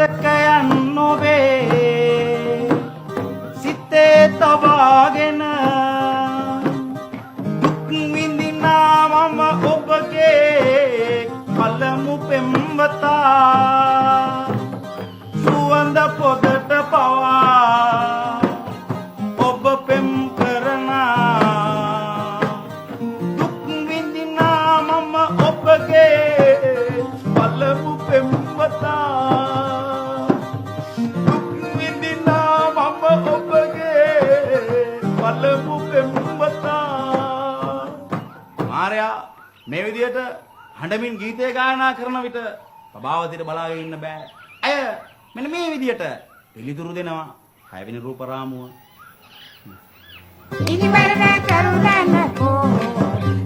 මතකයන් නොවේ සිතේ තබාගෙන දුක් විඳිනා මම ඔබගේ පළමු පෙම්වතා සුවඳ පොදට පවා ඔබ පෙම් කරනා දුක් විඳිනා මම ඔබගේ පළමු පෙම්වතා දුක් විඳිනා මම ඔබගේ පළමු පෙම්වතා මාර්යා මේ විදියට හඬමින් ගීතය ගායනා කරන විට ප්‍රභාවතිට බලාගෙන ඉන්න බෑ. අය මෙන්න මේ විදියට පිළිතුරු දෙනවා 6 වෙනි රූප රාමුව. ඉනිවරණ කරුණනකෝ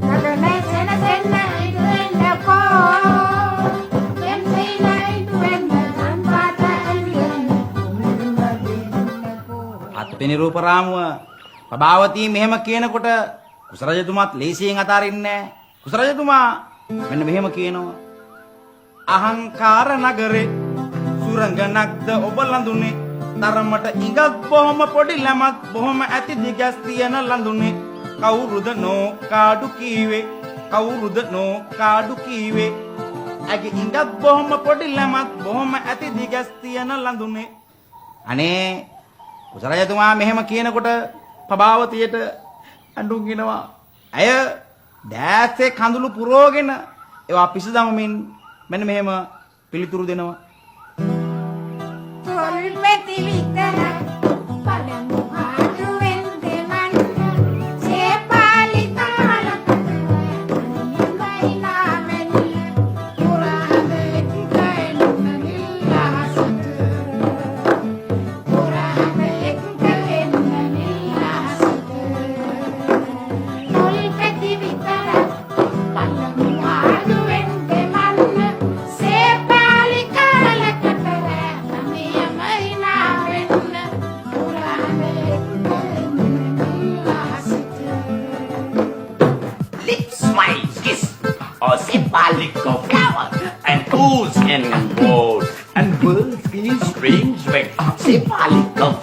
නගනේ සෙන සෙන්න ඉදුෙන්නකෝ වෙන්සෙයිලා ඉදුෙන්න සම්පාත එළියෙන් කුමරුවදින්නකෝ. 7 වෙනි රූප රාමුව ප්‍රභාවතී මෙහෙම කියනකොට කුසරජතුමාත් ලේසියෙන් අතාරින්නේ නැහැ. කුසරජතුමා මෙන්න මෙහෙම කියනවා. අහංකාර නගරේ සුරංගනක්ද ඔබ ලඳුනේ තරමට ඉඟක් බොහොම පොඩි ළමක් බොහොම ඇති දිගස් තියෙන ලඳුනේ කවුරුද නෝ කාඩු කීවේ කවුරුද නෝ කාඩු කීවේ ඇගේ ඉඟක් බොහොම පොඩි ළමක් බොහොම ඇති දිගස් තියෙන ලඳුනේ. අනේ කුසරජතුමා මෙහෙම කියනකොට ප්‍රභාවතියට අඬුගිනවා. ඇය දැස්සේ කඳුළු පුරෝගෙන ඒවා පිසදමමින් මෙන්න මෙහෙම පිළිතුරු දෙනවා. තොල් මෙති විතර පළමු ආඩුවෙන් දෙවන්න සේපාලි තාලකට නිමයිනා මෙන්න පුරාදේ කයින් නිලාසට පුරාදේ කයින් නිලාසට තොල් මෙති විතර පළමු ආඩුවෙන් දෙවන්න සේපාලි කාලකට නිමයිනා මෙන්න පුරාදේ කයින් නිලාසට. Lips, smile, kiss, or symbolic of flower, and fools can gold, and birds in strange way, symbolic of